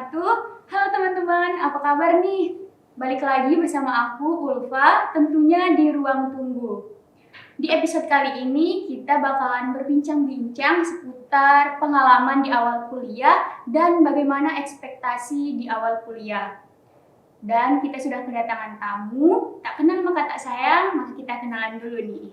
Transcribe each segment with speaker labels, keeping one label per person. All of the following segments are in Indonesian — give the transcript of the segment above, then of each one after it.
Speaker 1: wabarakatuh. Halo teman-teman, apa kabar nih? Balik lagi bersama aku, Ulfa, tentunya di Ruang Tunggu. Di episode kali ini, kita bakalan berbincang-bincang seputar pengalaman di awal kuliah dan bagaimana ekspektasi di awal kuliah. Dan kita sudah kedatangan tamu, tak kenal maka tak sayang, maka kita kenalan dulu nih.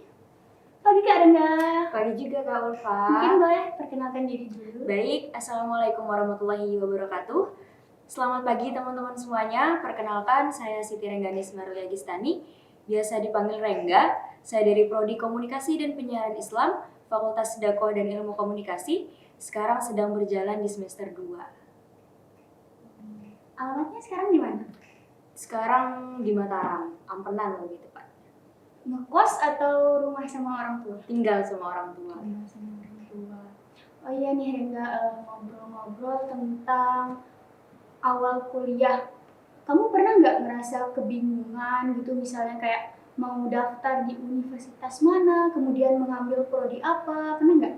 Speaker 1: Pagi Kak Renda.
Speaker 2: Pagi juga Kak Ulfa.
Speaker 1: Mungkin boleh perkenalkan diri dulu.
Speaker 2: Baik, Assalamualaikum warahmatullahi wabarakatuh. Selamat pagi teman-teman semuanya. Perkenalkan, saya Siti Rengganis Marulia Gistani, biasa dipanggil Rengga. Saya dari Prodi Komunikasi dan Penyiaran Islam, Fakultas Dakwah dan Ilmu Komunikasi. Sekarang sedang berjalan di semester 2.
Speaker 1: Alamatnya sekarang di mana?
Speaker 2: Sekarang di Mataram, Ampenan lebih tepat.
Speaker 1: Ngekos atau rumah sama orang tua?
Speaker 2: Tinggal sama orang tua.
Speaker 1: Tinggal sama orang tua. Oh iya nih Rengga, ngobrol-ngobrol tentang awal kuliah. Kamu pernah nggak ngerasa kebingungan gitu, misalnya kayak mau daftar di universitas mana, kemudian mengambil prodi apa, pernah nggak?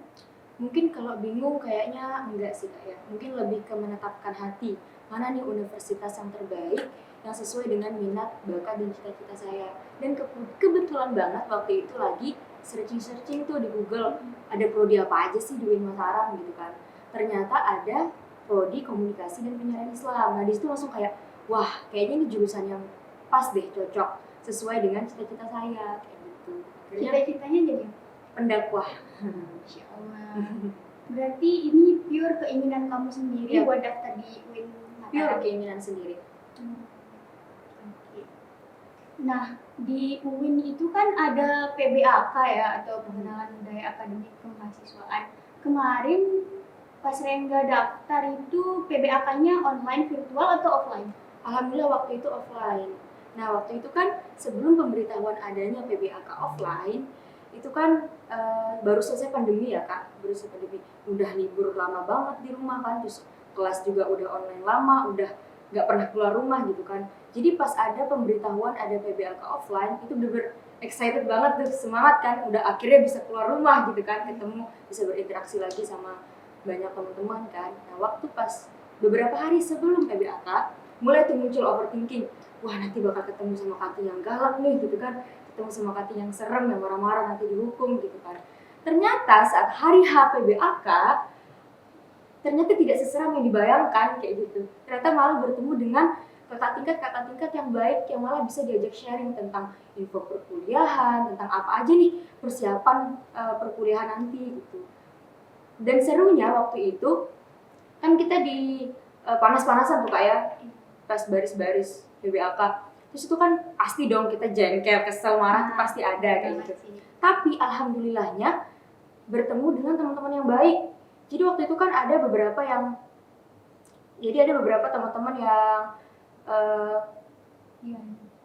Speaker 2: Mungkin kalau bingung kayaknya enggak sih Kak ya. Mungkin lebih ke menetapkan hati. Mana nih universitas yang terbaik yang sesuai dengan minat, bakat, dan cita-cita saya. Dan kebetulan banget waktu itu lagi searching tuh di Google. Ada prodi apa aja sih di UIN Mataram gitu kan. Ternyata ada prodi komunikasi dan penyiaran Islam. Nah disitu langsung kayak, wah kayaknya ini jurusan yang pas deh, cocok. Sesuai dengan cita-cita saya kayak gitu. Akhirnya
Speaker 1: Cita-citanya jadi apa?
Speaker 2: pendakwah.
Speaker 1: Insya Allah. Berarti ini pure keinginan kamu sendiri
Speaker 2: Iya.
Speaker 1: buat daftar di UIN
Speaker 2: Pure
Speaker 1: Mataram?
Speaker 2: keinginan sendiri.
Speaker 1: Oke. Nah, di UIN itu kan ada PBAK ya, atau pengenalan budaya akademik kemahasiswaan. Kemarin pas Rengga daftar itu PBAK-nya online, virtual atau offline?
Speaker 2: Alhamdulillah waktu itu offline. Nah waktu itu kan sebelum pemberitahuan adanya PBAK offline, itu kan baru selesai pandemi ya Kak, baru selesai pandemi. Udah libur lama banget di rumah kan, terus kelas juga udah online lama, udah nggak pernah keluar rumah gitu kan. Jadi pas ada pemberitahuan ada PBAK offline, itu bener-bener excited banget tuh, semangat kan, udah akhirnya bisa keluar rumah gitu kan, ketemu, bisa berinteraksi lagi sama banyak teman-teman kan. Nah waktu pas beberapa hari sebelum PBAK, mulai tuh muncul overthinking, wah nanti bakal ketemu sama Kati yang galak nih gitu kan, ketemu sama Kati yang serem, yang marah-marah nanti dihukum gitu kan. Ternyata saat hari H PBAK, ternyata tidak seseram yang dibayangkan kayak gitu. Ternyata malah bertemu dengan kakak tingkat yang baik, yang malah bisa diajak sharing tentang info perkuliahan, tentang apa aja nih persiapan perkuliahan nanti gitu. Dan serunya waktu itu kan kita di panas-panasan tuh Kak ya, pas baris-baris PBAK. Terus itu kan pasti dong kita jengkel, kesel, marah tuh pasti ada kayak gitu. Tapi alhamdulillahnya bertemu dengan teman-teman yang baik. Jadi waktu itu kan ada beberapa teman-teman yang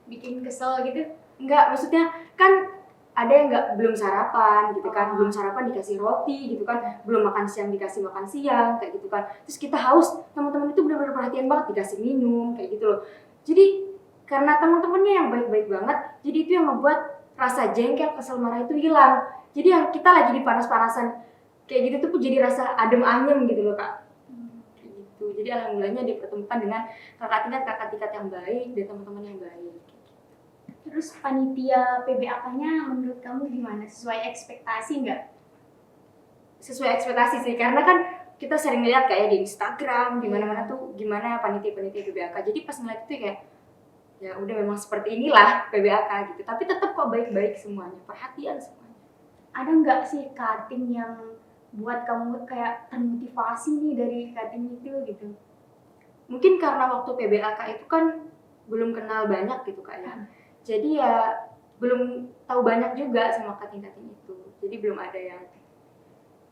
Speaker 1: bikin kesel gitu?
Speaker 2: enggak, maksudnya kan ada yang belum sarapan gitu kan, belum sarapan dikasih roti gitu kan, belum makan siang dikasih makan siang kayak gitu kan. Terus kita haus, teman-teman itu benar-benar perhatian banget, dikasih minum kayak gitu loh. Jadi karena teman-temannya yang baik-baik banget, jadi itu yang membuat rasa jengkel, kesel, marah itu hilang. Jadi yang kita lagi di panas-panasan kayak gitu tuh jadi rasa adem ayem gitu loh Kak. Kayak gitu. Jadi alhamdulillahnya dipertemukan dengan kakak tingkat yang baik dan teman-teman yang baik.
Speaker 1: Terus panitia PBAK-nya menurut kamu gimana? Sesuai ekspektasi nggak?
Speaker 2: Sesuai ekspektasi sih, karena kan kita sering lihat kayak di Instagram, di mana-mana tuh gimana panitia-panitia PBAK. Jadi pas ngeliat itu kayak, ya udah memang seperti inilah PBAK gitu. Tapi tetap kok baik-baik semuanya, perhatian semuanya.
Speaker 1: Ada nggak sih cutting yang buat kamu kayak termotivasi nih dari cutting itu gitu?
Speaker 2: Mungkin karena waktu PBAK itu kan belum kenal banyak gitu Kak ya. Jadi ya belum tahu banyak juga sama cutting-cutting itu. Jadi belum ada yang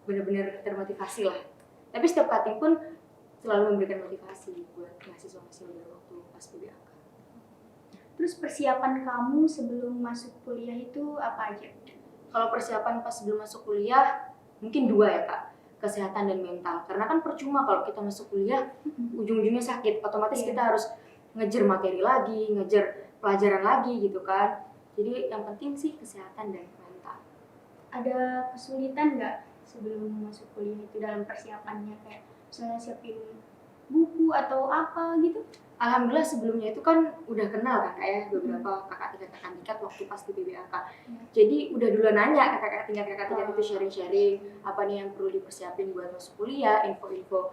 Speaker 2: benar-benar termotivasi lah. Tapi setiap cutting pun selalu memberikan motivasi buat mahasiswa-mahasiswa baru waktu pas PBAK.
Speaker 1: Terus persiapan kamu sebelum masuk kuliah itu apa aja?
Speaker 2: Kalau persiapan pas sebelum masuk kuliah mungkin 2 ya Kak, kesehatan dan mental. Karena kan percuma kalau kita masuk kuliah ujung-ujungnya sakit, otomatis kita harus ngejar materi lagi, ngejar pelajaran lagi gitu kan. Jadi yang penting sih kesehatan dan mental.
Speaker 1: Ada kesulitan nggak sebelum masuk kuliah itu dalam persiapannya, kayak misalnya siapin buku atau apa gitu?
Speaker 2: Alhamdulillah sebelumnya itu kan udah kenal kan kayak beberapa kakak tingkat waktu pas di PBAK. Jadi udah dulu nanya kakak tingkat itu sharing-sharing apa nih yang perlu dipersiapin buat masuk kuliah, info-info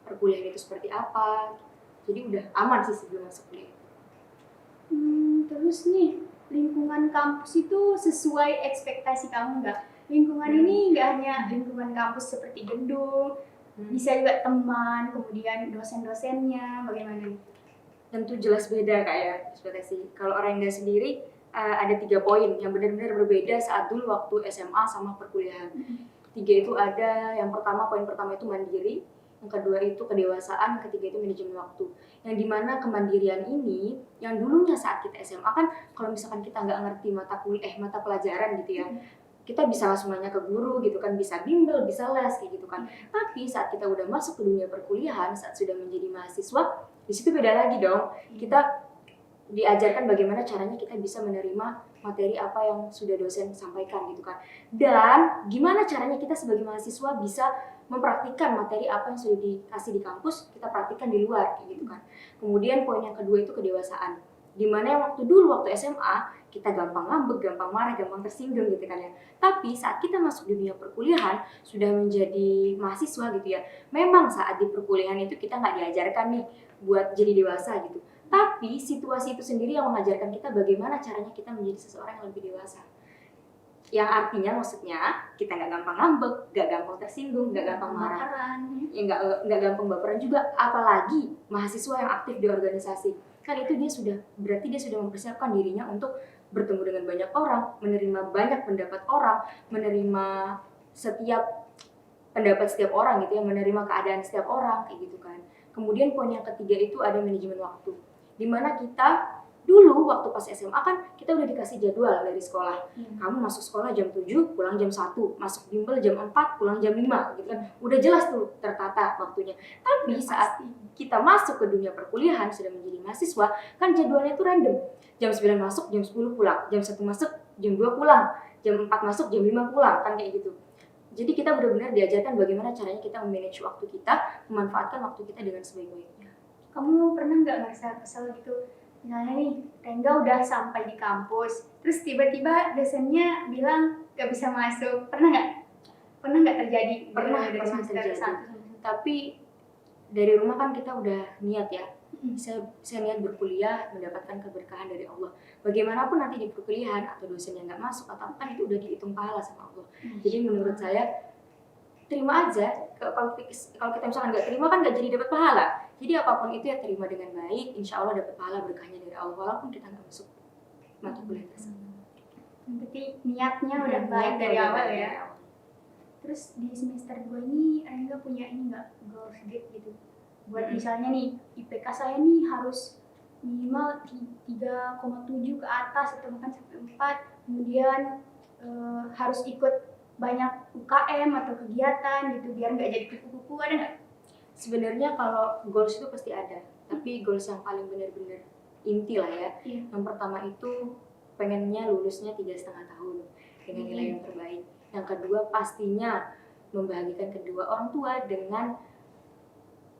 Speaker 2: perkuliahan itu seperti apa. Jadi udah aman sih sebelum masuk kuliah.
Speaker 1: Terus nih, lingkungan kampus itu sesuai ekspektasi kamu nggak? Lingkungan ini nggak hanya lingkungan kampus seperti gedung, bisa juga teman, kemudian dosen-dosennya, bagaimana nih?
Speaker 2: Tentu jelas beda Kak ya ekspektasi. Kalau orang yang sendiri ada 3 poin yang benar-benar berbeda saat dulu waktu SMA sama perkuliahan. 3 itu ada, yang pertama poin pertama itu mandiri, yang kedua itu kedewasaan, yang ketiga itu manajemen waktu. Yang dimana kemandirian ini, yang dulunya saat kita SMA kan kalau misalkan kita nggak ngerti mata pelajaran gitu ya, kita bisa langsung nanya ke guru gitu kan, bisa bimbel, bisa les kayak gitu kan. Tapi saat kita udah masuk ke dunia perkuliahan, saat sudah menjadi mahasiswa, di situ beda lagi dong. Kita diajarkan bagaimana caranya kita bisa menerima materi apa yang sudah dosen sampaikan gitu kan. Dan gimana caranya kita sebagai mahasiswa bisa mempraktikkan materi apa yang sudah dikasih di kampus, kita praktikkan di luar kayak gitu kan. Kemudian poin yang kedua itu kedewasaan. Dimana yang waktu SMA kita gampang ngambek, gampang marah, gampang tersinggung gitu kan ya. Tapi saat kita masuk dunia perkuliahan, sudah menjadi mahasiswa gitu ya, memang saat di perkuliahan itu kita nggak diajarkan nih buat jadi dewasa gitu. Tapi situasi itu sendiri yang mengajarkan kita bagaimana caranya kita menjadi seseorang yang lebih dewasa. Yang artinya maksudnya kita nggak gampang ngambek, nggak gampang tersinggung, nggak gampang marah, ya nggak gampang baperan juga. Apalagi mahasiswa yang aktif di organisasi, kan itu berarti dia sudah mempersiapkan dirinya untuk bertemu dengan banyak orang, menerima banyak pendapat orang, menerima setiap pendapat setiap orang gitu ya, menerima keadaan setiap orang kayak gitu kan. Kemudian poin yang ketiga itu ada manajemen waktu. Dimana kita dulu waktu pas SMA kan kita udah dikasih jadwal dari sekolah. Kamu masuk sekolah jam 7, pulang jam 1, masuk bimbel jam 4, pulang jam 5 gitu kan. Udah jelas tuh tertata waktunya. Tapi saat kita masuk ke dunia perkuliahan sudah menjadi mahasiswa, kan jadwalnya tuh random. Jam 9 masuk, jam 10 pulang, jam 1 masuk, jam 2 pulang, jam 4 masuk, jam 5 pulang, kan kayak gitu. Jadi kita benar-benar diajarkan bagaimana caranya kita memanage waktu kita, memanfaatkan waktu kita dengan sebaik-baiknya.
Speaker 1: Kamu pernah nggak merasa kesel gitu? Misalnya nih, Rengga udah sampai di kampus, terus tiba-tiba dosennya bilang nggak bisa masuk. Pernah nggak? Pernah nggak terjadi?
Speaker 2: Pernah terjadi. Tapi dari rumah kan kita udah niat ya. Saya niat berkuliah, mendapatkan keberkahan dari Allah. Bagaimanapun nanti di perkuliahan atau dosen yang nggak masuk atau apa, itu udah dihitung pahala sama Allah. Jadi menurut saya terima aja. Kalau kita misalkan nggak terima kan nggak jadi dapat pahala. Jadi apapun itu ya terima dengan baik, insya Allah dapat pahala berkahnya dari Allah walaupun kita nggak masuk mata kuliah tersebut.
Speaker 1: Berarti niatnya udah baik dari awal ya. Terus di semester 2 ini Rengga punya ini nggak goals gitu? Buat misalnya nih, IPK saya nih harus minimal 3,7 ke atas atau bahkan sampai 4. Kemudian harus ikut banyak UKM atau kegiatan gitu biar nggak jadi kupu-kupu, ada nggak?
Speaker 2: Sebenarnya kalau goals itu pasti ada, tapi goals yang paling benar-benar inti lah ya. Yang pertama itu pengennya lulusnya 3,5 tahun dengan nilai yang terbaik. Yang kedua pastinya membahagiakan kedua orang tua dengan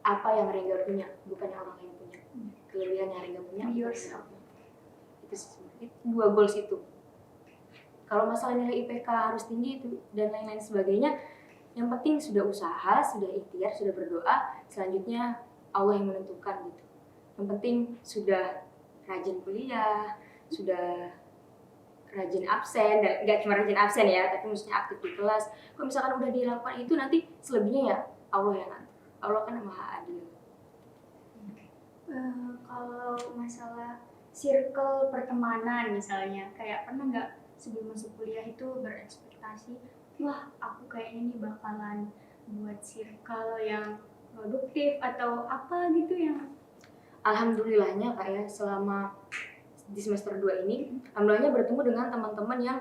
Speaker 2: apa yang Rengga punya, bukan yang orang lain punya. Kelebihan yang Rengga punya, itu sebenarnya 2 goals itu. Kalau masalah nilai IPK harus tinggi itu dan lain-lain sebagainya, yang penting sudah usaha, sudah ikhtiar, sudah berdoa, selanjutnya Allah yang menentukan gitu. Yang penting sudah rajin kuliah, sudah rajin absen, dan nggak cuma rajin absen ya, tapi maksudnya aktif di kelas. Kalau misalkan udah dilakukan itu, nanti selebihnya ya Allah yang ngatur. Allah kan maha adil.
Speaker 1: Kalau masalah circle pertemanan misalnya, kayak pernah nggak sebelum masuk kuliah itu berekspektasi, wah aku kayaknya nih bakalan buat circle yang produktif atau apa gitu yang...
Speaker 2: Alhamdulillahnya Kak ya, selama di semester 2 ini, alhamdulillahnya bertemu dengan teman-teman yang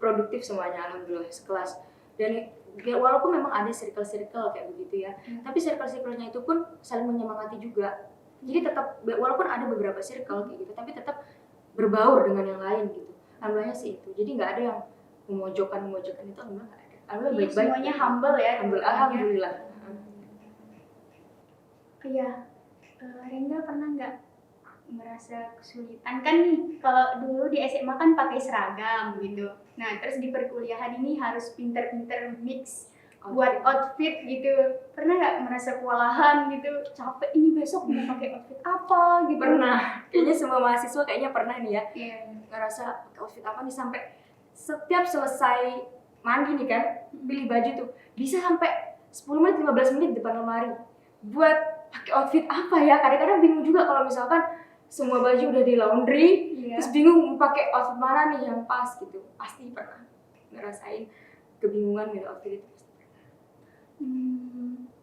Speaker 2: produktif semuanya, alhamdulillah sekelas. Dan walaupun memang ada circle-circle kayak begitu ya, tapi circle-circle-nya itu pun saling menyemangati juga. Jadi tetap, walaupun ada beberapa circle kayak gitu, tapi tetap berbaur dengan yang lain gitu. Alhamdulillahnya sih itu. Jadi nggak ada yang memojokkan itu, alhamdulillah nggak ada. Alhamdulillah baik-baik.
Speaker 1: Semuanya humble ya.
Speaker 2: Alhamdulillah.
Speaker 1: Iya, Rengga pernah nggak merasa kesulitan kan nih? Kalau dulu di SMA kan pakai seragam gitu. Nah, terus di perkuliahan ini harus pinter-pinter mix buat outfit gitu. Pernah nggak merasa kewalahan gitu? Capek ini besok mau pakai outfit apa gitu?
Speaker 2: Pernah. Kayaknya semua mahasiswa kayaknya pernah nih ya.
Speaker 1: Iya.
Speaker 2: Ngerasa pakai outfit apa nih, sampai setiap selesai mandi nih kan, pilih baju tuh bisa sampai 10 menit 15 menit depan lemari buat pakai outfit apa ya. Kadang-kadang bingung juga kalau misalkan semua baju udah di laundry,
Speaker 1: Iya.
Speaker 2: terus bingung mau pakai outfit mana nih yang pas gitu. Pasti pernah ngerasain kebingungan milih outfit itu.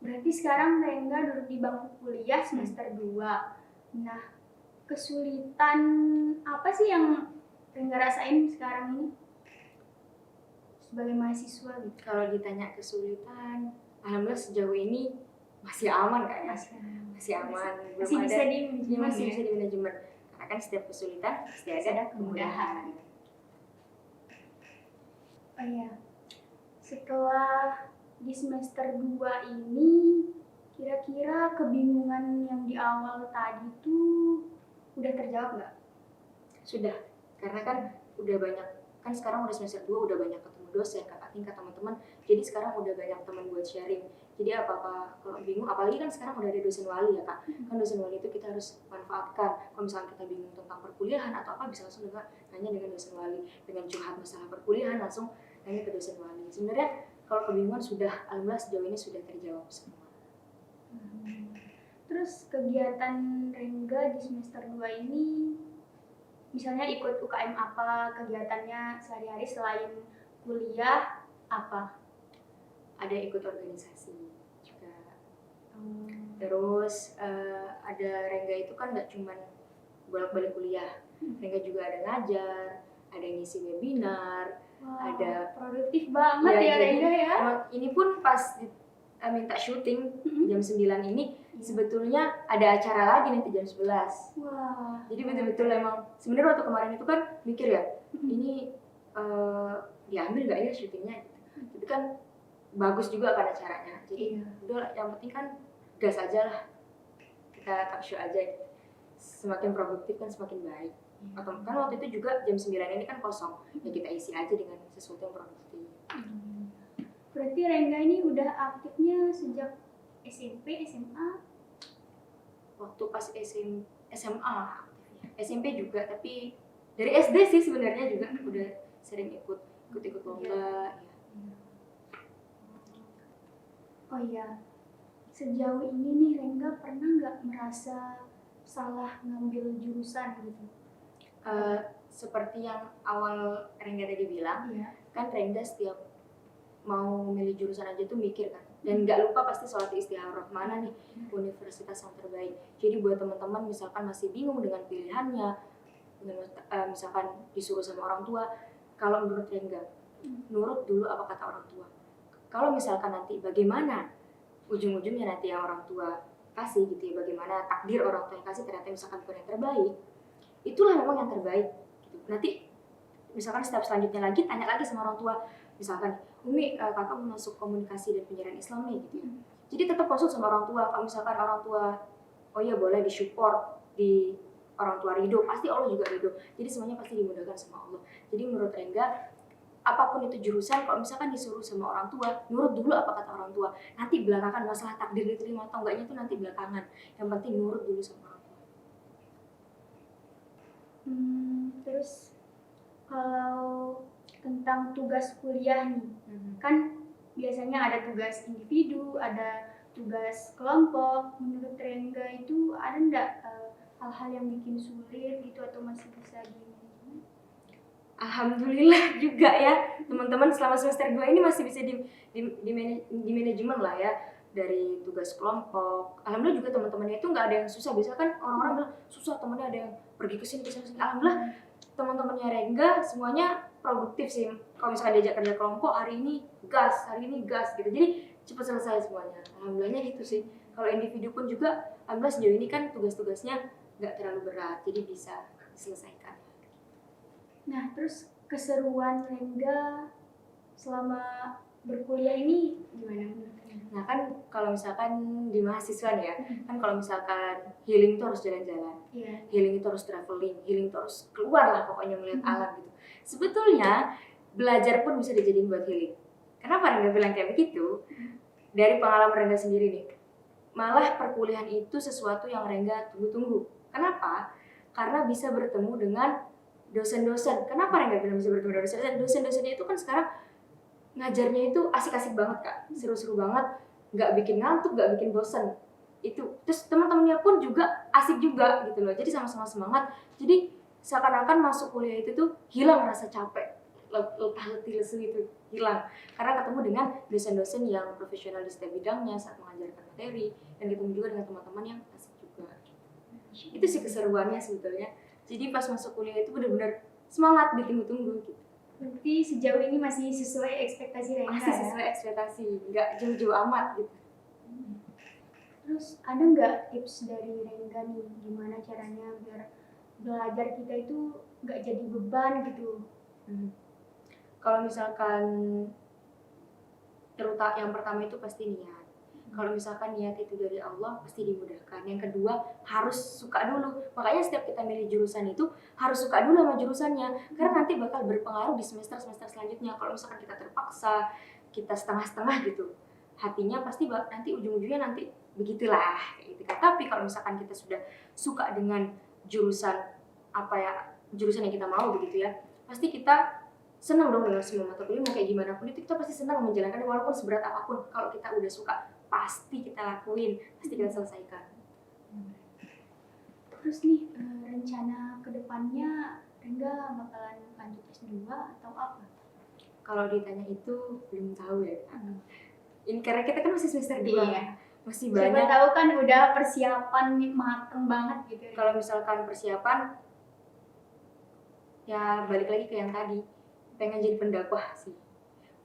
Speaker 1: Berarti sekarang Rengga duduk di bangku kuliah semester 2. Nah, kesulitan apa sih yang Rengga rasain sekarang ini sebagai mahasiswa gitu?
Speaker 2: Kalau ditanya kesulitan, alhamdulillah sejauh ini masih aman kayaknya. Masih aman, belum
Speaker 1: Masih
Speaker 2: ada.
Speaker 1: bisa dimanajemen
Speaker 2: Masih
Speaker 1: ya?
Speaker 2: bisa di manajemen. Karena kan setiap kesulitan pasti ada kemudahan.
Speaker 1: Oh iya, setelah di semester 2 ini, kira-kira kebingungan yang di awal tadi tuh udah terjawab nggak?
Speaker 2: Sudah, karena kan udah banyak, kan sekarang udah semester 2 udah banyak ketemu dosen, kakak tingkat, teman-teman. Jadi sekarang udah banyak teman buat sharing. Jadi apa-apa kalau bingung, apalagi kan sekarang udah ada dosen wali ya kak. Kan dosen wali itu kita harus manfaatkan. Kalau misalnya kita bingung tentang perkuliahan atau apa, bisa langsung nanya dengan dosen wali. Dengan curhat masalah perkuliahan langsung nanya ke dosen wali. Sebenarnya kalau kebingungan sudah, alhamdulillah sejauh ini sudah terjawab semua.
Speaker 1: Terus kegiatan Rengga di semester 2 ini, misalnya ikut UKM apa, kegiatannya sehari-hari selain kuliah apa?
Speaker 2: Ada ikut organisasi juga. Terus ada Rengga itu kan nggak cuman bolak-balik kuliah. Rengga juga ada ngajar, ada ngisi webinar.
Speaker 1: Wah,
Speaker 2: ada
Speaker 1: produktif banget ya
Speaker 2: jadi,
Speaker 1: Rengga ya.
Speaker 2: Ini pun pas minta syuting jam 9 ini, sebetulnya ada acara lagi nanti jam 11.
Speaker 1: Wah.
Speaker 2: Jadi betul-betul emang sebenarnya waktu kemarin itu kan mikir ya, ini diambil nggak ya syutingnya gitu. Tapi kan bagus juga kan acaranya. Jadi udah, yang penting kan gas aja lah. Kita talk show aja gitu. Semakin produktif kan semakin baik. Atau kan waktu itu juga jam 9 ini kan kosong. Ya kita isi aja dengan sesuatu yang produktif.
Speaker 1: Berarti Rengga ini udah aktifnya sejak SMP, SMA?
Speaker 2: Waktu pas SMA aktifnya. SMP juga, tapi dari SD sih sebenarnya juga udah sering ikut lomba. Ya.
Speaker 1: Oh iya, sejauh ini nih Rengga pernah nggak merasa salah ngambil jurusan gitu?
Speaker 2: Seperti yang awal Rengga tadi bilang, kan Rengga setiap mau milih jurusan aja tuh mikir kan, dan nggak lupa pasti sholat istikharah mana nih universitas yang terbaik. Jadi buat teman-teman misalkan masih bingung dengan pilihannya, dengan misalkan disuruh sama orang tua, kalau menurut Rengga, nurut dulu apa kata orang tua. Kalau misalkan nanti bagaimana ujung-ujungnya nanti yang orang tua kasih gitu ya, bagaimana takdir orang tua yang kasih ternyata misalkan bukan yang terbaik, itulah memang yang terbaik gitu. Nanti misalkan step selanjutnya lagi tanya lagi sama orang tua, misalkan Umi, kakak mau masuk komunikasi dan penyiaran Islam nih gitu ya. Jadi tetap konsul sama orang tua. Kalau misalkan orang tua oh iya boleh disupport, di orang tua ridho, pasti Allah juga ridho. Jadi semuanya pasti dimudahkan sama Allah. Jadi menurut Rengga, apapun itu jurusan, kalau misalkan disuruh sama orang tua, nurut dulu apa kata orang tua. Nanti belakangan masalah takdir diterima atau enggaknya itu nanti belakangan. Yang penting nurut dulu sama orang tua.
Speaker 1: Terus kalau tentang tugas kuliah nih, kan biasanya ada tugas individu, ada tugas kelompok. Menurut Rengga itu ada nggak hal-hal yang bikin sulit gitu atau masih bisa di-manajemen?
Speaker 2: Alhamdulillah juga ya teman-teman, selama semester 2 ini masih bisa di manajemen lah ya, dari tugas kelompok. Alhamdulillah juga teman-temannya itu nggak ada yang susah. Biasanya kan orang-orang bilang susah, temannya ada yang pergi ke sini. Alhamdulillah teman-temannya Rengga semuanya produktif sih. Kalau misalkan diajak kerja kelompok, hari ini gas gitu. Jadi cepat selesai semuanya. Alhamdulillahnya itu sih. Kalau individu pun juga, alhamdulillah sejauh ini kan tugas-tugasnya nggak terlalu berat, jadi bisa diselesaikan.
Speaker 1: Nah, terus keseruan Rengga selama berkuliah ini gimana menurut Anda?
Speaker 2: Nah kan kalau misalkan di mahasiswa nih ya, kan kalau misalkan healing itu harus jalan-jalan,
Speaker 1: Iya.
Speaker 2: healing itu harus traveling, healing itu harus keluar lah pokoknya melihat alam gitu. Sebetulnya belajar pun bisa dijadiin buat healing. Kenapa Rengga bilang kayak begitu? Dari pengalaman Rengga sendiri nih, malah perkuliahan itu sesuatu yang Rengga tunggu-tunggu. Kenapa? Karena bisa bertemu dengan dosen-dosen. Kenapa Rengga bilang bisa bertemu dengan dosen-dosen? Dosen-dosennya itu kan sekarang ngajarnya itu asik-asik banget kak, seru-seru banget, nggak bikin ngantuk, nggak bikin bosan. Itu terus teman-temannya pun juga asik juga gitu loh, jadi sama-sama semangat. Jadi seakan-akan masuk kuliah itu tuh hilang rasa capek, letah letih lesu itu hilang karena ketemu dengan dosen-dosen yang profesional di setiap bidangnya saat mengajarkan materi, dan ketemu juga dengan teman-teman yang asik juga. Itu sih keseruannya sebetulnya. Jadi pas masuk kuliah itu benar-benar semangat, ditunggu-tunggu gitu.
Speaker 1: Berarti sejauh ini masih sesuai ekspektasi Rengga
Speaker 2: Masih
Speaker 1: ya?
Speaker 2: sesuai ekspektasi, nggak jauh-jauh amat gitu.
Speaker 1: Terus ada nggak tips dari Rengga nih, gimana caranya biar belajar kita itu nggak jadi beban gitu?
Speaker 2: Kalau misalkan terutama yang pertama itu pasti niat. Kalau misalkan niat itu dari Allah pasti dimudahkan. Yang kedua harus suka dulu. Makanya setiap kita milih jurusan itu harus suka dulu sama jurusannya, karena nanti bakal berpengaruh di semester-semester selanjutnya. Kalau misalkan kita terpaksa, kita setengah-setengah gitu, hatinya pasti nanti ujung-ujungnya nanti begitulah kayak gitu. Tapi kalau misalkan kita sudah suka dengan jurusan jurusan yang kita mau begitu ya, pasti kita senang dong dengan semua mata kuliah. Mau kayak gimana pun itu kita pasti senang menjalankannya, walaupun seberat apapun. Kalau kita udah suka pasti kita lakuin, pasti kita selesaikan.
Speaker 1: Terus nih rencana kedepannya Rengga bakalan lanjut S2 atau apa?
Speaker 2: Kalau ditanya itu belum tahu ya. Ini karena kita kan masih semester 2, masih
Speaker 1: Siapa
Speaker 2: banyak.
Speaker 1: tahu kan udah persiapan mateng banget gitu.
Speaker 2: Kalau misalkan persiapan, ya balik lagi ke yang tadi, pengen jadi pendakwah sih.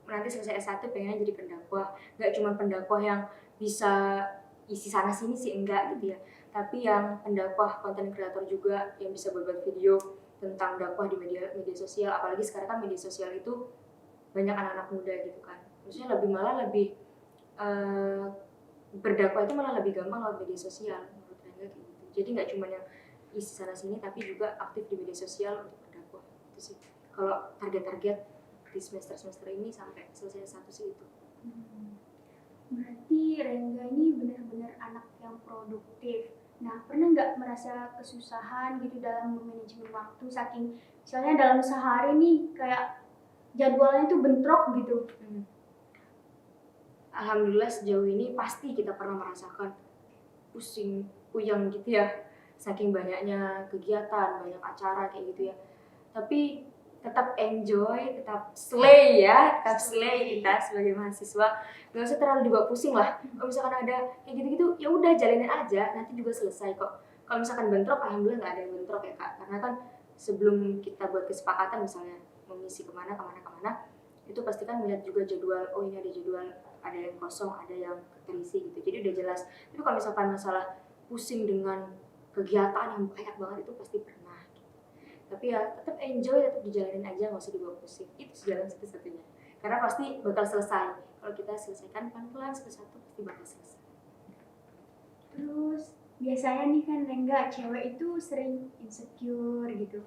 Speaker 2: Nanti selesai S1 pengennya jadi pendakwah. Nggak cuma pendakwah yang bisa isi sana sini sih, enggak gitu ya. Tapi yang pendakwah konten kreator juga, yang bisa buat video tentang dakwah di media sosial. Apalagi sekarang kan media sosial itu banyak anak-anak muda gitu kan. Maksudnya lebih berdakwah itu malah lebih gampang lewat media sosial menurut Rengga kayak gitu. Jadi nggak cuma yang isi sana sini, tapi juga aktif di media sosial untuk berdakwah. Itu sih kalau target-target di semester ini sampai selesai S1 sih itu.
Speaker 1: Berarti Rengga ini benar-benar anak yang produktif. Nah, pernah nggak merasa kesusahan gitu dalam memanajemen waktu, saking misalnya dalam sehari nih kayak jadwalnya tuh bentrok gitu?
Speaker 2: Alhamdulillah sejauh ini pasti kita pernah merasakan pusing, puyeng gitu ya, saking banyaknya kegiatan, banyak acara kayak gitu ya. Tapi tetap enjoy, tetap slay ya, tetap slay kita sebagai mahasiswa. Gak usah terlalu dibawa pusing lah. Kalau misalkan ada kayak gitu-gitu, ya udah jalanin aja, nanti juga selesai kok. Kalau misalkan bentrok, alhamdulillah nggak ada yang bentrok ya kak. Karena kan sebelum kita buat kesepakatan misalnya mengisi kemana, itu pasti kan melihat juga jadwal. Oh ini ada jadwal, ada yang kosong, ada yang terisi gitu. Jadi udah jelas. Tapi kalau misalkan masalah pusing dengan kegiatan yang banyak banget itu pasti pernah. Tapi ya tetap enjoy, tetap dijalanin aja, nggak usah dibawa pusing. Itu jalan satu-satunya, karena pasti bakal selesai. Kalau kita selesaikan pelan-pelan satu-satu pasti bakal selesai.
Speaker 1: Terus biasanya nih kan Rengga cewek itu sering insecure gitu.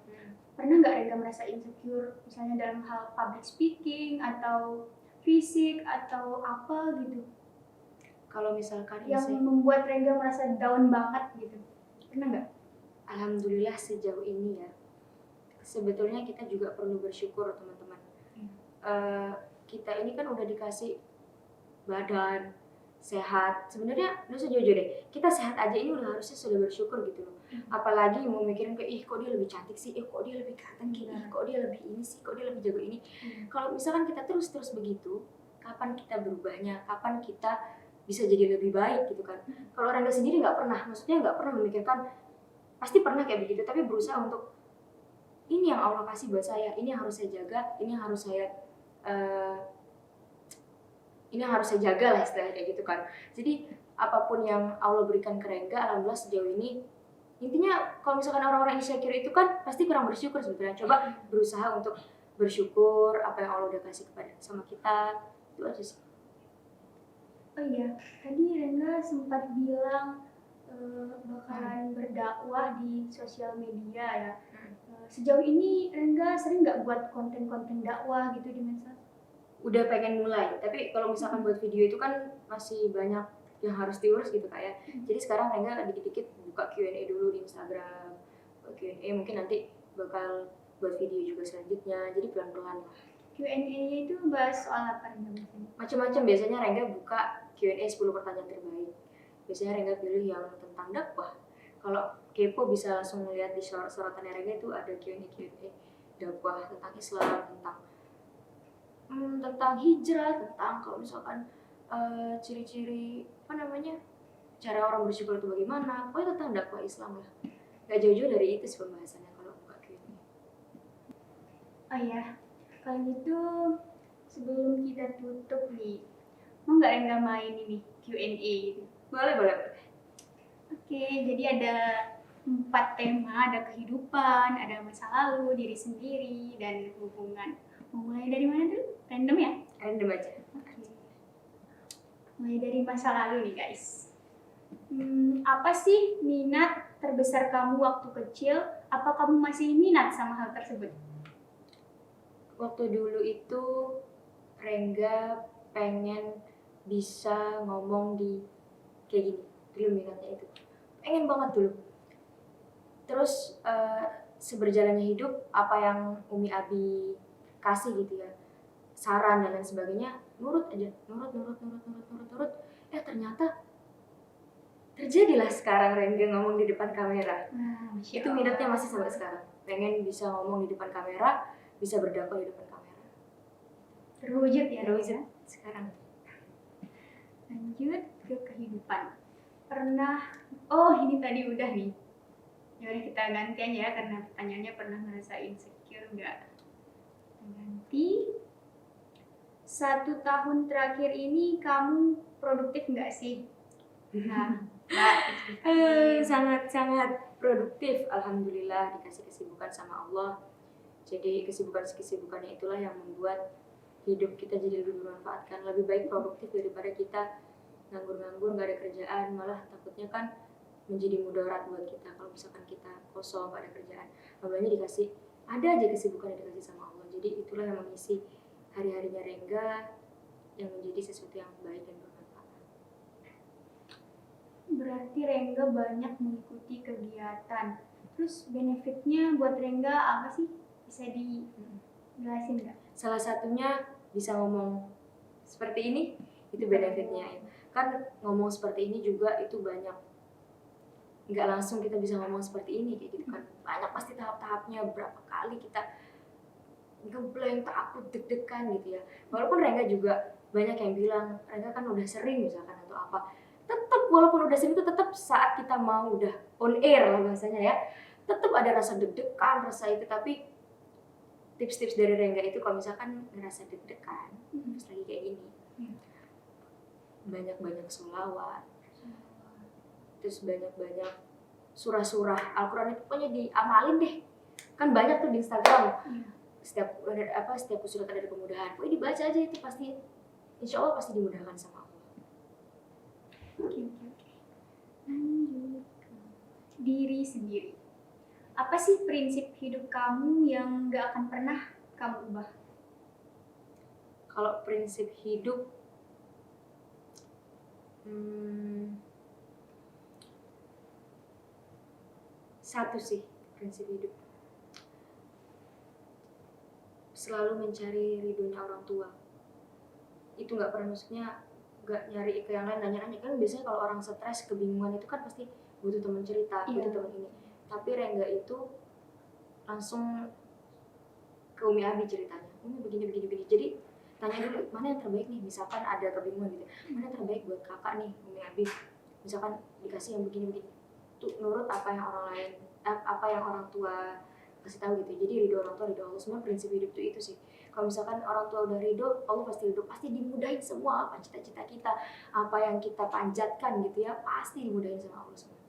Speaker 1: Pernah nggak Rengga merasa insecure misalnya dalam hal public speaking atau fisik atau apa gitu
Speaker 2: Kalau misalkan
Speaker 1: yang membuat Rengga merasa down banget gitu? Pernah nggak?
Speaker 2: Alhamdulillah sejauh ini ya, sebetulnya kita juga perlu bersyukur teman-teman. Kita ini kan udah dikasih badan sehat. Sebenarnya lu sejujur deh, kita sehat aja ini udah harusnya sudah bersyukur gitu loh. Apalagi mau mikirin kayak kok dia lebih cantik sih, kok dia lebih kelihatan gini, kok dia lebih ini sih, kok dia lebih jago ini. Kalau misalkan kita terus begitu, kapan kita berubahnya, kapan kita bisa jadi lebih baik gitu kan. Kalau Rengga sendiri nggak pernah, maksudnya nggak pernah memikirkan, pasti pernah kayak begitu, tapi berusaha untuk ini yang Allah kasih buat saya, ini yang harus saya jaga, ini yang harus saya jaga lah istilahnya kayak gitu kan. Jadi apapun yang Allah berikan ke Rengga, alhamdulillah sejauh ini, intinya kalau misalkan orang-orang insecure itu kan pasti kurang bersyukur sebetulnya. Coba berusaha untuk bersyukur apa yang Allah udah kasih kepada sama kita, Itu aja sih.
Speaker 1: Oh iya, tadi Rengga sempat bilang bakalan berdakwah di sosial media ya. Sejauh ini Rengga sering nggak buat konten-konten dakwah gitu di medsos?
Speaker 2: Udah pengen mulai, tapi kalau misalkan buat video itu kan masih banyak yang harus diurus gitu Kak ya. Jadi sekarang Rengga dikit-dikit buka Q&A dulu di Instagram, Q&A, mungkin nanti bakal buat video juga selanjutnya, jadi pelan-pelan lah.
Speaker 1: Q&A-nya itu bahas soal apa Rengga biasanya?
Speaker 2: Macam-macam, biasanya Rengga buka Q&A 10 pertanyaan terbaik. Biasanya Rengga pilih yang tentang dakwah. Kalau kepo bisa langsung melihat di sorotannya Rengga itu ada Q&A dakwah tentang Islam, tentang hijrah, tentang kalau misalkan ciri-ciri apa namanya, cara orang bersyukur itu bagaimana, pokoknya tentang dakwah Islam lah. Gak jauh-jauh dari itu sih pembahasannya kalau buka Q&A.
Speaker 1: Oh iya, kalau gitu sebelum kita tutup nih, mau nggak Rengga main ini Q&A gitu?
Speaker 2: Boleh.
Speaker 1: Oke, jadi ada 4 tema, ada kehidupan, ada masa lalu, diri sendiri, dan hubungan. Mau mulai dari mana dulu? Random ya?
Speaker 2: Random aja.
Speaker 1: Oke. Mulai dari masa lalu nih guys. Apa sih minat terbesar kamu waktu kecil? Apa kamu masih minat sama hal tersebut?
Speaker 2: Waktu dulu itu Rengga pengen bisa ngomong di kayak gini, dulu minatnya itu pengen banget dulu. Terus seberjalannya hidup, apa yang Umi Abi kasih gitu ya, saran dan lain sebagainya, nurut aja, nurut. Ternyata terjadilah sekarang Rengga ngomong di depan kamera. Itu minatnya masih sampai sekarang, pengen bisa ngomong di depan kamera, bisa berdakwah di depan kamera.
Speaker 1: Terwujud ya?
Speaker 2: Terwujud sekarang.
Speaker 1: Lanjut ke kehidupan. Oh ini tadi udah nih. Yaudah kita ganti aja ya, karena pertanyaannya pernah ngerasa insecure nggak? Kita ganti. 1 tahun terakhir ini kamu produktif nggak sih? Nah, Mbak,
Speaker 2: sangat produktif, alhamdulillah, dikasih kesibukan sama Allah. Jadi kesibukannya itulah yang membuat hidup kita jadi lebih bermanfaat, lebih baik produktif daripada kita nganggur nggak ada kerjaan, malah takutnya kan menjadi mudarat buat kita kalau misalkan kita kosong nggak ada kerjaan. Alhamdulillah ada aja kesibukan yang dikasih sama Allah, jadi itulah yang mengisi hari-harinya Rengga, yang menjadi sesuatu yang baik dan bermanfaat.
Speaker 1: Berarti Rengga banyak mengikuti kegiatan. Terus benefitnya buat Rengga apa sih? Bisa dijelasin nggak?
Speaker 2: Salah satunya bisa ngomong seperti ini, itu benefitnya. Kan ngomong seperti ini juga itu banyak, nggak langsung kita bisa ngomong seperti ini kayak gitu kan. Banyak pasti tahap-tahapnya, berapa kali kita ngeblank, takut, deg-degan gitu ya. Walaupun Rengga juga banyak yang bilang, Rengga kan udah sering misalkan atau apa. Tetap walaupun udah sering itu tetap saat kita mau udah on air lah bahasanya ya, tetap ada rasa deg-degan, rasa itu. Tapi tips-tips dari Rengga itu kalau misalkan ngerasa deg-degan, terus lagi kayak gini, banyak-banyak sholawat, terus banyak-banyak surah-surah Al-Quran itu pokoknya diamalin deh. Kan banyak tuh di Instagram. Setiap surat ada kemudahan, pokoknya dibaca aja, itu pasti insya Allah pasti dimudahkan sama Allah.
Speaker 1: Oke. Lanjut ke diri sendiri. Apa sih prinsip hidup kamu yang gak akan pernah kamu ubah?
Speaker 2: Kalau prinsip hidup, satu sih prinsip hidup, selalu mencari ridhonya orang tua. Itu nggak pernah, maksudnya nggak nyari ke yang lain, nanya-nanya. Kan biasanya kalau orang stres, kebingungan itu kan pasti butuh teman cerita, butuh teman ini. Tapi Rengga itu langsung ke Umi Abi ceritanya, Umi begini. Jadi tanya dulu, mana yang terbaik nih, misalkan ada kebingungan gitu, mana yang terbaik buat kakak nih Umi Abi, misalkan dikasih yang begini. Tuh nurut apa yang orang tua kasih tahu gitu. Jadi ridho orang tua, ridho Allah. Semua prinsip hidup tuh itu sih. Kalau misalkan orang tua udah ridho, Allah pasti ridho, pasti dimudahin semua apa cita-cita kita, apa yang kita panjatkan gitu ya, pasti dimudahin sama Allah semua.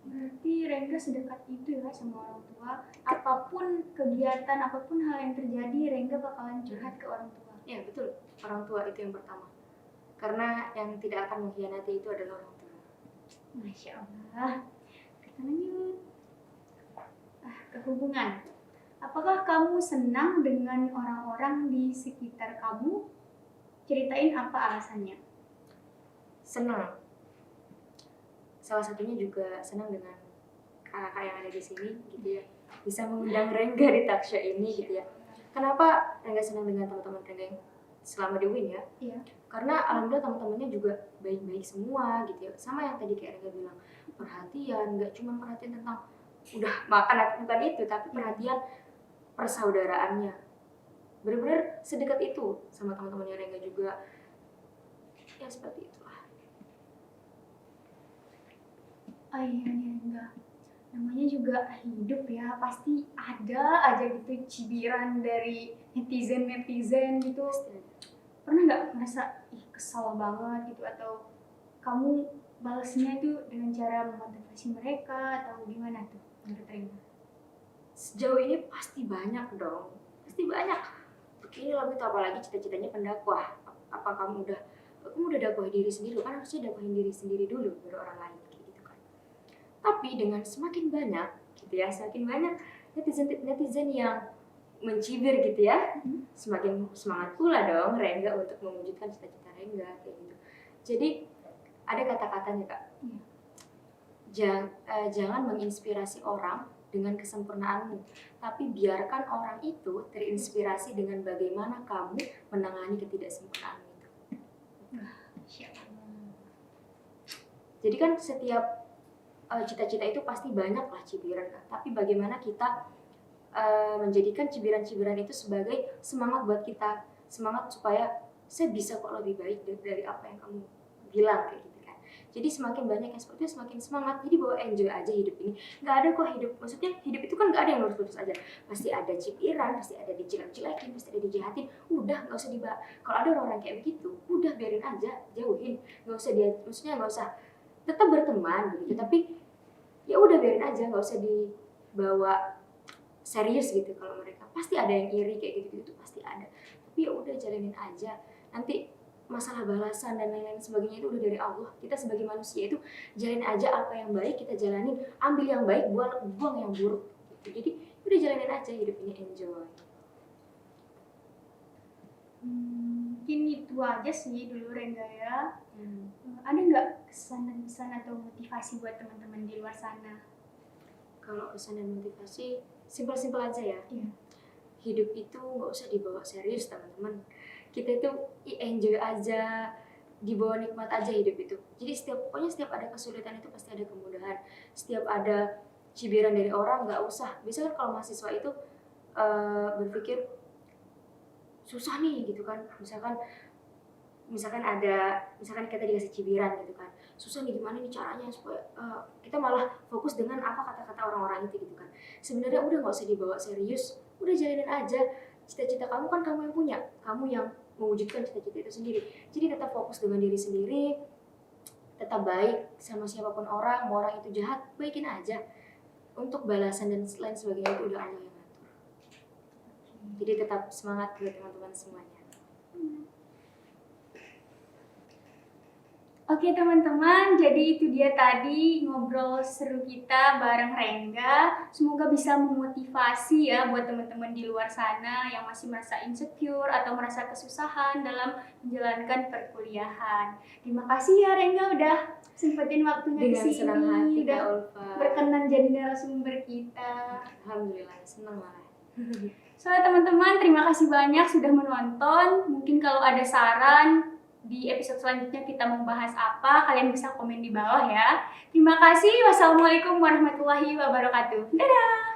Speaker 1: Berarti Rengga sedekat itu ya sama orang tua. Apapun kegiatan, apapun hal yang terjadi, Rengga bakalan curhat ke orang tua.
Speaker 2: Ya betul, orang tua itu yang pertama. Karena yang tidak akan mengkhianati itu adalah orang tua.
Speaker 1: Masya Allah. Kita lanjut. Ke hubungan. Apakah kamu senang dengan orang-orang di sekitar kamu? Ceritain apa alasannya.
Speaker 2: Senang. Salah satunya juga senang dengan kakak yang ada di sini gitu ya. Bisa mengundang Rengga di talkshow ini gitu ya. Kenapa Rengga senang dengan teman-teman Rengga yang selama di UIN ya?
Speaker 1: Iya.
Speaker 2: Karena alhamdulillah teman-temannya juga baik-baik semua gitu ya. Sama yang tadi kayak Rengga bilang, perhatian, nggak cuma perhatian tentang udah makan atau bukan itu, tapi perhatian persaudaraannya. Benar-benar sedekat itu sama teman-temannya Rengga juga. Ya seperti itulah.
Speaker 1: Oh iya nih enggak. Namanya juga hidup ya, pasti ada aja gitu cibiran dari netizen gitu. Pernah nggak merasa kesal banget gitu, atau kamu balasnya itu dengan cara memotivasi mereka atau gimana tuh menurut Rengga?
Speaker 2: Sejauh ini pasti banyak dong, pasti banyak. Begini loh itu, apalagi cita-citanya pendakwah. Apa kamu udah dakwahi diri sendiri? Kan harusnya dakwahin diri sendiri dulu baru orang lain gitu kan. Tapi dengan semakin banyak gitu ya, semakin banyak netizen yang mencibir gitu ya, semakin semangat pula dong Rengga untuk mewujudkan cita-cita Rengga kayak gitu. Jadi ada kata-katanya Kak, jangan menginspirasi orang dengan kesempurnaanmu, tapi biarkan orang itu terinspirasi dengan bagaimana kamu menangani ketidaksempurnaanmu itu. Jadi kan setiap cita-cita itu pasti banyak lah cibiran kan, tapi bagaimana kita menjadikan cibiran-cibiran itu sebagai semangat buat kita, semangat supaya saya bisa kok lebih baik dari apa yang kamu bilang kayak gitu kan. Jadi semakin banyak yang seperti itu semakin semangat. Jadi bawa enjoy aja hidup ini. Nggak ada kok hidup, maksudnya hidup itu kan nggak ada yang lurus-lurus aja. Pasti ada cibiran, pasti ada dijelek-jelekin, pasti ada dijahatin. Udah nggak usah dibahas. Kalau ada orang-orang kayak begitu, udah biarin aja, jauhin. Nggak usah dia, maksudnya nggak usah, tetap berteman gitu. Tapi ya udah biarin aja, nggak usah dibawa serius gitu. Kalau mereka pasti ada yang iri kayak gitu pasti ada, tapi ya udah jalanin aja. Nanti masalah balasan dan lain-lain sebagainya itu udah dari Allah. Kita sebagai manusia itu jalanin aja apa yang baik kita jalanin, ambil yang baik, buang yang buruk gitu. Jadi udah jalanin aja hidup ini, enjoy.
Speaker 1: Mungkin itu aja sih dulu Rengga ya. Ada nggak kesan atau motivasi buat teman-teman di luar sana?
Speaker 2: Kalau kesan dan motivasi simpel-simpel aja ya.
Speaker 1: Iya.
Speaker 2: Hidup itu nggak usah dibawa serius teman-teman. Kita itu enjoy aja, dibawa nikmat aja hidup itu. Jadi pokoknya setiap ada kesulitan itu pasti ada kemudahan. Setiap ada cibiran dari orang nggak usah. Biasanya kan kalau mahasiswa itu berpikir susah nih gitu kan. Misalkan kita dikasih cibiran gitu kan, susah nih gimana nih caranya supaya kita malah fokus dengan apa kata-kata orang-orang itu gitu kan. Sebenarnya udah nggak usah dibawa serius, udah jalanin aja. Cita-cita kamu kan kamu yang punya, kamu yang mewujudkan cita-cita itu sendiri. Jadi tetap fokus dengan diri sendiri, tetap baik sama siapapun orang, mau orang itu jahat, baikin aja. Untuk balasan dan lain sebagainya itu udah Allah yang ngatur. Jadi tetap semangat buat teman-teman semuanya.
Speaker 1: Oke teman-teman, jadi itu dia tadi ngobrol seru kita bareng Rengga. Semoga bisa memotivasi ya buat teman-teman di luar sana yang masih merasa insecure atau merasa kesusahan dalam menjalankan perkuliahan. Terima kasih ya Rengga udah sempetin waktunya
Speaker 2: Dengan
Speaker 1: kesini.
Speaker 2: senang hati
Speaker 1: udah
Speaker 2: Kak Ulfa.
Speaker 1: berkenan jadi narasumber kita.
Speaker 2: Alhamdulillah, senang lah.
Speaker 1: So teman-teman, terima kasih banyak sudah menonton. Mungkin kalau ada saran di episode selanjutnya kita membahas apa, kalian bisa komen di bawah ya. Terima kasih. Wassalamualaikum warahmatullahi wabarakatuh. Dadah!